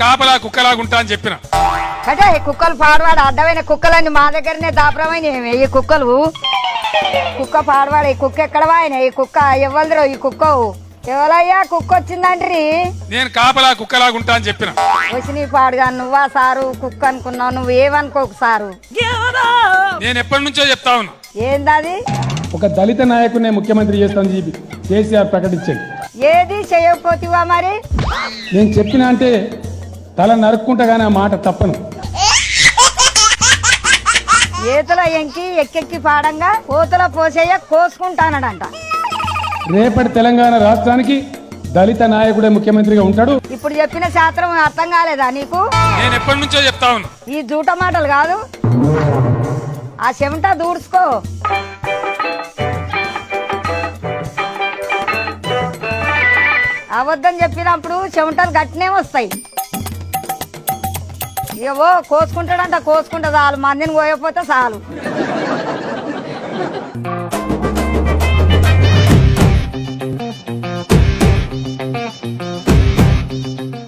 కాపలా కుక్కలాగుంటా అని చెప్పిన. అంటే కుక్కలు పాడవాడు అడ్డమైన కుక్కలన్నీ మా దగ్గరనే దాపరమైన ఈ కుక్కలు. కుక్క పాడవాడు ఈ కుక్క ఎక్కడ వాయిన ఈ కుక్క ఎవరిదిరో ఈ కుక్క ఎవరయ్యా కుక్క వచ్చిందండ్రి. నేను కాపలా కుక్కలాగుంటా అని చెప్పిన. వచ్చి పాడుగా నువ్వా సారు కుక్క అనుకున్నావు, నువ్వు ఏమనుకోకు సారు. నేను ఎప్పటి నుంచో చెప్తా ఉన్నా. ఏందది? ఒక దళిత నాయకుడినే ముఖ్యమంత్రి చేస్తాను చెప్పి కేసీఆర్ ప్రకటించాడు. ఏది చేయకపోతివా మరి? నేను చెప్పిన అంటే తల నరుక్కుంటా గానీ ఆ మాట తప్పను. ఏతుల ఎంకి ఎక్కెక్కి పాడంగా కోతుల పోసేయ కోసుకుంటానడంట. రేపటి తెలంగాణ రాష్ట్రానికి దళిత నాయకుడే ముఖ్యమంత్రిగా ఉంటాడు. ఇప్పుడు చెప్పిన శాస్త్రం అర్థం కాలేదా నీకు? నేను ఎప్పటి నుంచో చెప్తా ఉన్నా. ఈ జూట మాటలు కాదు, ఆ చెమట దూడ్చుకో. అబద్ధం చెప్పినప్పుడు చెమటలు గట్టినే వస్తాయి. ఏవో కోసుకుంటాడంట, కోసుకుంటా చాలు, మందిని పోయకపోతే చాలు.